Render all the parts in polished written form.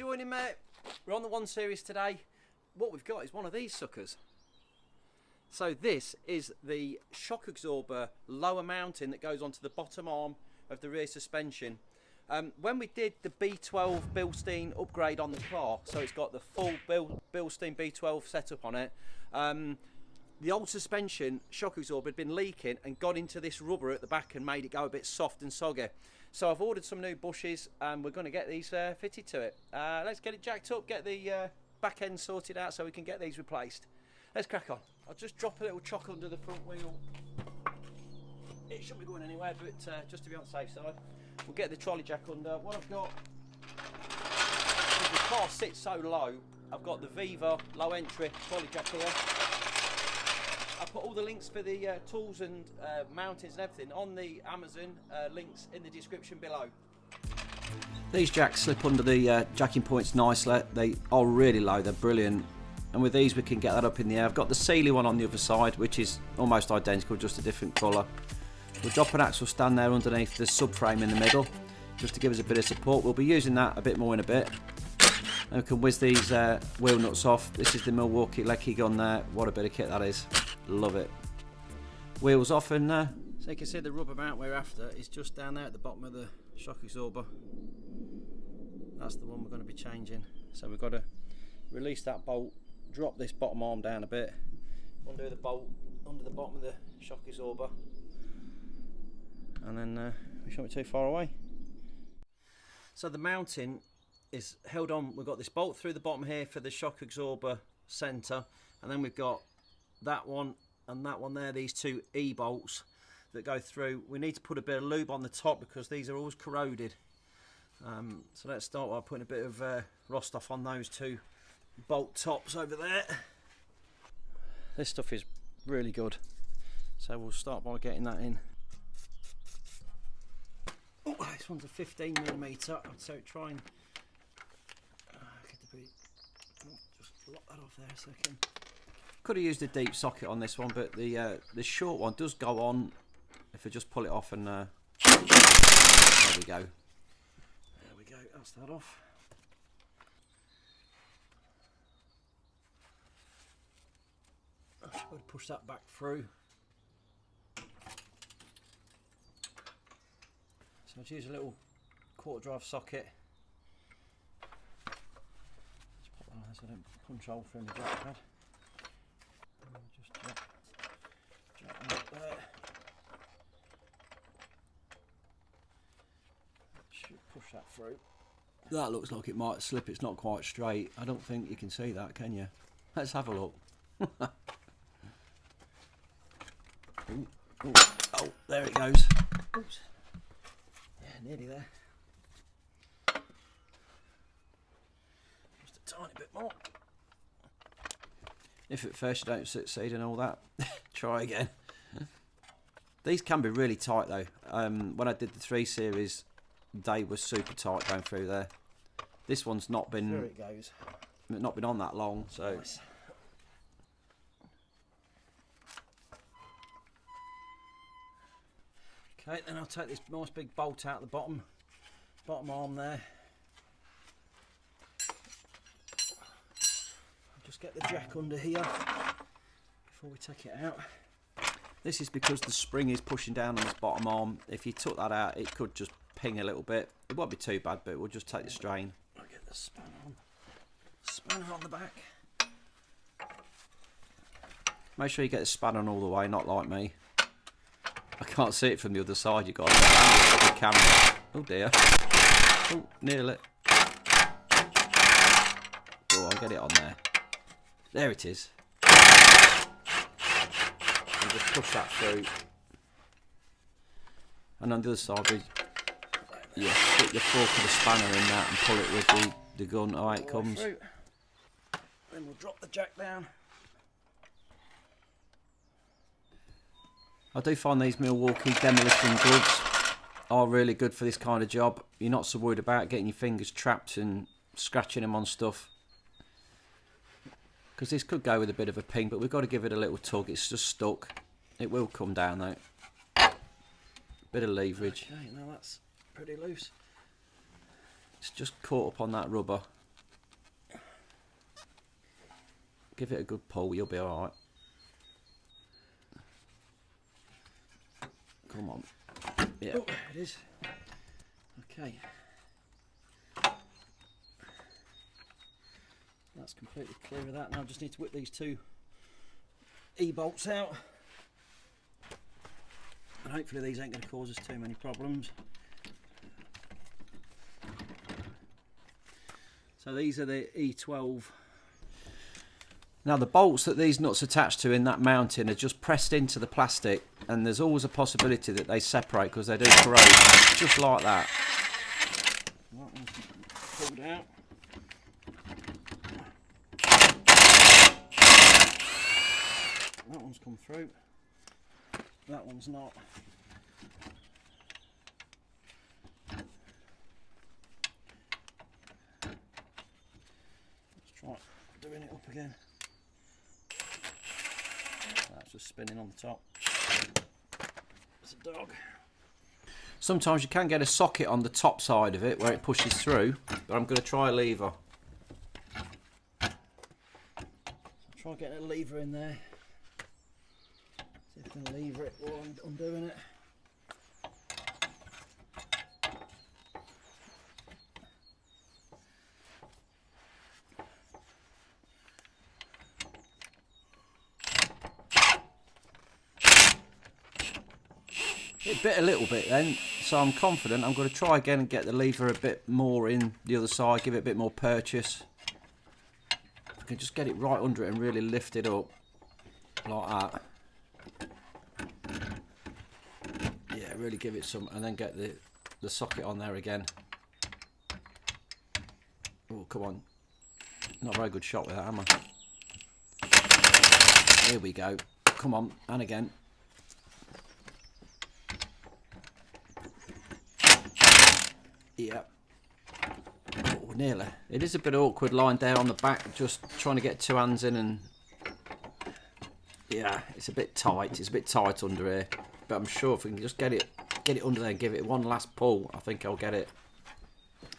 joining, mate. We're on the 1 Series today. What we've got is one of these suckers. So this is the shock absorber lower mounting that goes onto the bottom arm of the rear suspension. When we did the B12 Bilstein upgrade on the car, so it's got the full Bilstein B12 setup on it, the old suspension shock absorber had been leaking and got into this rubber at the back and made it go a bit soft and soggy. So I've ordered some new bushes and we're going to get these fitted to it. Let's get it jacked up, get the back end sorted out so we can get these replaced. Let's crack on. I'll just drop a little chock under the front wheel. It shouldn't be going anywhere, but just to be on the safe side, we'll get the trolley jack under. What I've got, because the car sits so low, I've got the Viva low entry trolley jack here. I put all the links for the tools and mountings and everything on the Amazon links in the description below. These jacks slip under the jacking points nicely. They are really low, they're brilliant. And with these we can get that up in the air. I've got the Sealy one on the other side, which is almost identical, just a different colour. We'll drop an axle stand there underneath the subframe in the middle, just to give us a bit of support. We'll be using that a bit more in a bit. And we can whiz these wheel nuts off. This is the Milwaukee Lecky gun there. What a bit of kit that is. Love it. Wheels off, and so you can see the rubber mount we're after is just down there at the bottom of the shock absorber. That's the one we're going to be changing. So we've got to release that bolt, drop this bottom arm down a bit, undo the bolt under the bottom of the shock absorber, and then we shouldn't be too far away. So the mounting is held on. We've got this bolt through the bottom here for the shock absorber centre, and then we've got that one and that one there, these two E-bolts that go through. We need to put a bit of lube on the top because these are always corroded. So let's start by putting a bit of rust off on those two bolt tops over there. This stuff is really good, so we'll start by getting that in. Oh, this one's a 15mm. So try and just lock that off there a second. Could have used a deep socket on this one, but the short one does go on if I just pull it off and there we go. There we go. That's that off. I should push that back through. So I'll use a little quarter drive socket. Just pop that on there so I don't punch hole through the jack pad. And just jack that up there. Should push that through. That looks like it might slip. It's not quite straight. I don't think you can see that, can you? Let's have a look. Ooh, ooh. Oh, there it goes. Oops. Yeah, nearly there. Just a tiny bit more. If at first you don't succeed and all that, try again. These can be really tight though. When I did the 3 Series, they were super tight going through there. This one's not been, there it goes, not been on that long, so. Nice. Okay, then I'll take this nice big bolt out the bottom arm there. I'll just get the jack under here before we take it out. This is because the spring is pushing down on this bottom arm. If you took that out, it could just ping a little bit. It won't be too bad, but we'll just take the strain. I'll get the spanner on the back. Make sure you get the spanner on all the way, not like me. I can't see it from the other side. You've got to look at the camera. Oh dear. Oh, nearly. Oh, I'll get it on there. There it is. And just push that through. And on the other side, yeah, stick the fork of the spanner in that and pull it with the gun. Oh, it comes. Then we'll drop the jack down. I do find these Milwaukee demolition gloves are really good for this kind of job. You're not so worried about getting your fingers trapped and scratching them on stuff. Because this could go with a bit of a ping, but we've got to give it a little tug. It's just stuck. It will come down though. Bit of leverage. Okay, now that's pretty loose. It's just caught up on that rubber. give it a good pull, you'll be alright. Come on. Yeah, oh, it is. Okay. That's completely clear of that. Now I just need to whip these two E-bolts out. And hopefully these ain't going to cause us too many problems. So these are the E12. Now the bolts that these nuts attach to in that mounting are just pressed into the plastic, and there's always a possibility that they separate because they do corrode, just like that. That one's pulled out. That one's come through. That one's not. Let's try doing it up again. That's just spinning on the top. It's a dog. Sometimes you can get a socket on the top side of it where it pushes through, but I'm going to try a lever. I'll try getting a lever in there. See if I can lever it while I'm doing it. It bit a little bit then, so I'm confident I'm going to try again and get the lever a bit more in the other side, give it a bit more purchase. If I can just get it right under it and really lift it up like that. Yeah, really give it some, and then get the socket on there again. Oh, come on. Not a very good shot with that, am I? Here we go. Come on, and again. Yeah. Oh, nearly. It is a bit awkward lying there on the back, just trying to get two hands in, and yeah, it's a bit tight. It's a bit tight under here, but I'm sure if we can just get it under there and give it one last pull, I think I'll get it.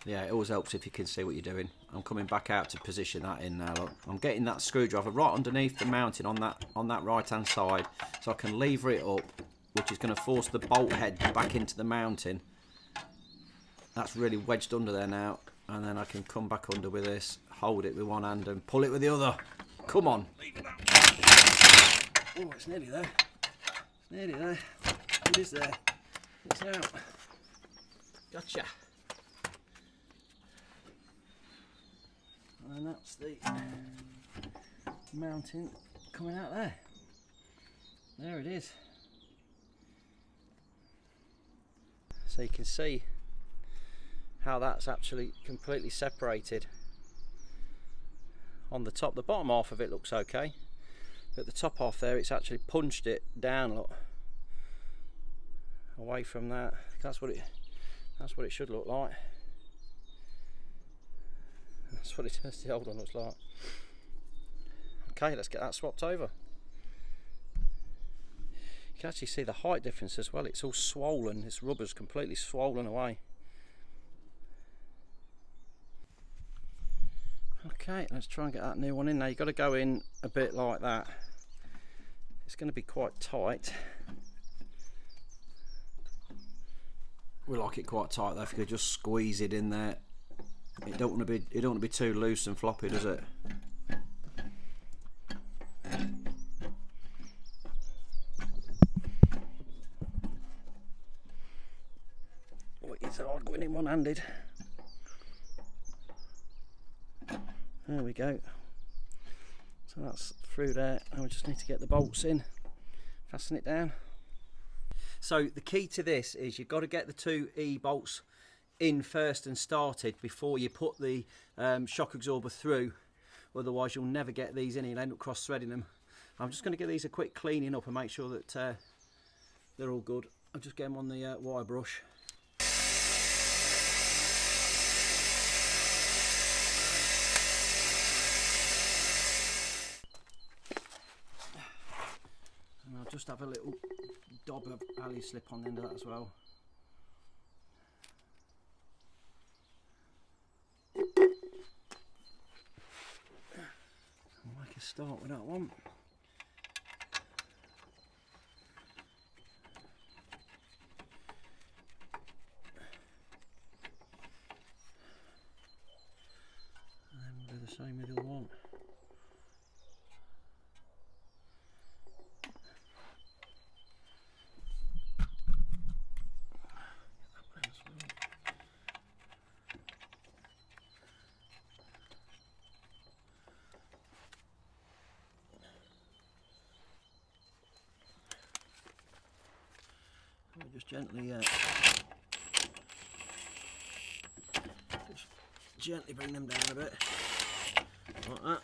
Yeah, it always helps if you can see what you're doing. I'm coming back out to position that in now. Look, I'm getting that screwdriver right underneath the mounting on that right hand side, so I can lever it up, which is going to force the bolt head back into the mounting. That's really wedged under there now, and then I can come back under with this, hold it with one hand and pull it with the other. Come on. Oh, it's nearly there. It's nearly there. It is there. It's out. Gotcha. And that's the mounting coming out there. There it is. So you can see how that's actually completely separated. On the top, the bottom half of it looks okay. At the top half there, it's actually punched it down, look, away from that. That's what it should look like. That's what the old one looks like. Okay, let's get that swapped over. You can actually see the height difference as well. It's all swollen. This rubber's completely swollen away. Okay, let's try and get that new one in. Now you've got to go in a bit like that. It's going to be quite tight. We like it quite tight though. If you could just squeeze it in there. It don't want to be too loose and floppy, does it? Oh, it's hard going in one-handed. There we go. So that's through there, and we just need to get the bolts in, fasten it down. So the key to this is you've got to get the two E-bolts in first and started before you put the shock absorber through, otherwise you'll never get these in. You'll end up cross-threading them. I'm just going to give these a quick cleaning up and make sure that they're all good. I'll just get them on the wire brush. And I'll just have a little dob of alley slip on the end of that as well. start with that one. And then we'll do the same with the other one. Just gently bring them down a bit, like that,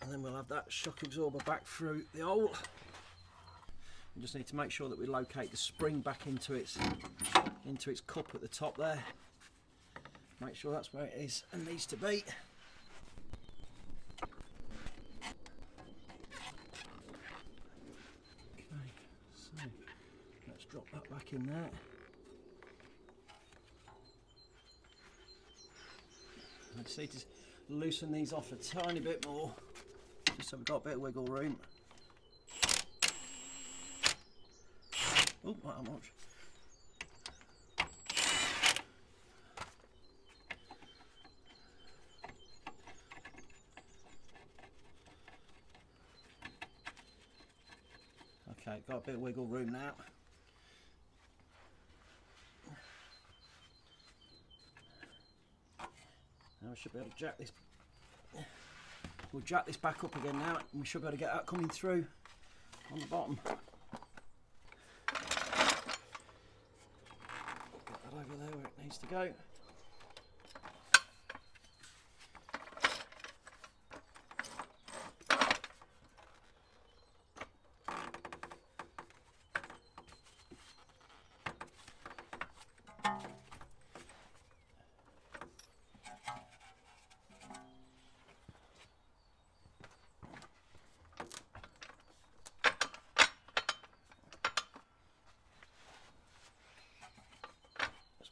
and then we'll have that shock absorber back through the hole. We just need to make sure that we locate the spring back into its cup at the top there. Make sure that's where it is and needs to be. Drop that back in there. I just need to loosen these off a tiny bit more, just so we've got a bit of wiggle room. Oh, not that much. Okay, got a bit of wiggle room now. Now we should be able to jack this. We'll jack this back up again now, and we should be able to get that coming through on the bottom. Get that over there where it needs to go.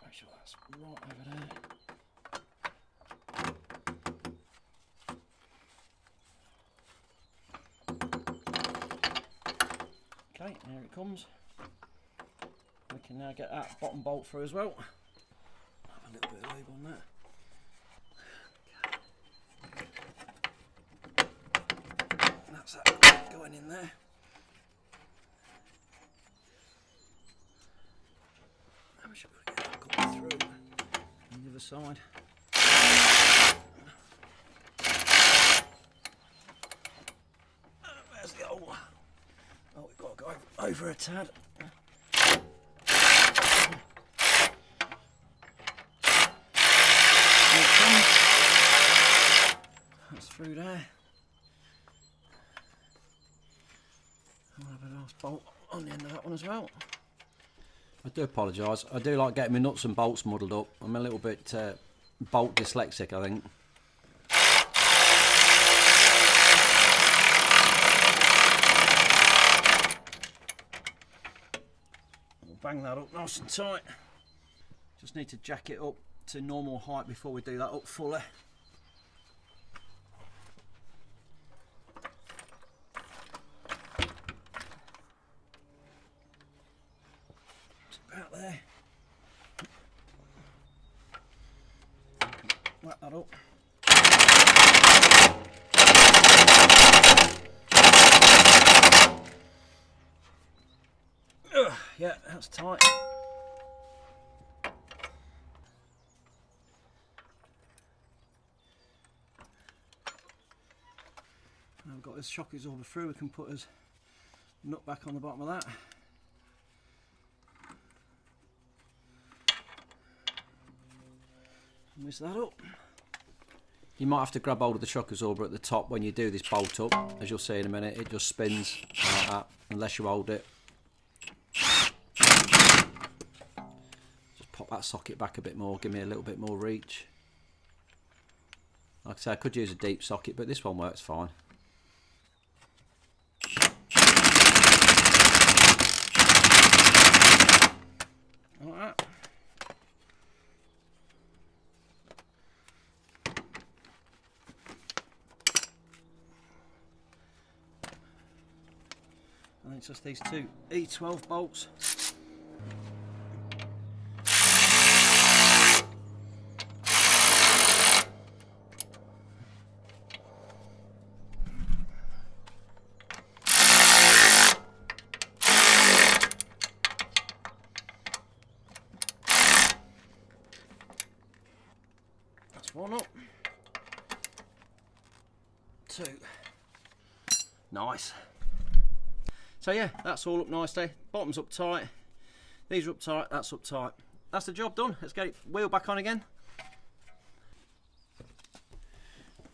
Make sure that's right over there. Okay, there it comes. We can now get that bottom bolt through as well. Have a little bit of lube on that. That's that going in there. And we should be able to get that coming through on the other side. There's the hole. Oh, we've got to go over a tad. That's through there. I'll have a last bolt on the end of that one as well. I do apologise. I do like getting my nuts and bolts muddled up. I'm a little bit bolt dyslexic, I think. We'll bang that up nice and tight. Just need to jack it up to normal height before we do that up fully. About there. Whack that up. Yeah, that's tight. Now we've got this shock absorber through, we can put his nut back on the bottom of that. Mix that up. You might have to grab hold of the shock absorber at the top when you do this bolt up. As you'll see in a minute, it just spins like that unless you hold it. Just pop that socket back a bit more, give me a little bit more reach. Like I say, I could use a deep socket, but this one works fine. Like that. it's just these two E12 bolts. That's one up. Two. Nice. So yeah, that's all up nicely. Bottom's up tight. These are up tight, that's up tight. That's the job done. Let's get it wheel back on again.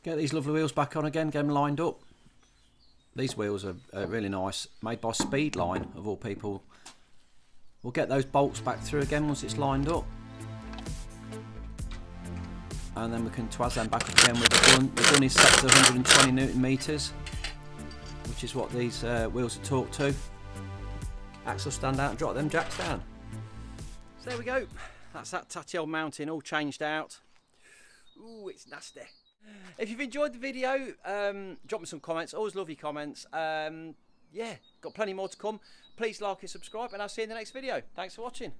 Get these lovely wheels back on again, get them lined up. These wheels are really nice, made by Speedline of all people. We'll get those bolts back through again once it's lined up. And then we can twaz them back up again with the gun. The gun is set to 120 Newton meters, which is what these wheels are torqued to. Axle stand out and drop them jacks down. So there we go. That's that tatty old mountain all changed out. Ooh, it's nasty. If you've enjoyed the video, drop me some comments. Always love your comments. Yeah, got plenty more to come. Please like and subscribe, and I'll see you in the next video. Thanks for watching.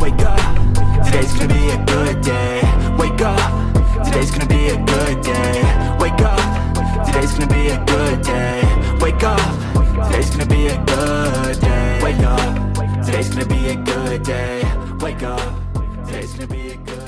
Wake up, today's gonna be a good day. Wake up, today's gonna be a good day. Wake up, today's gonna be a good day. Wake up, today's gonna be a good day. Wake up, today's gonna be a good day. Wake up, today's gonna be a good day.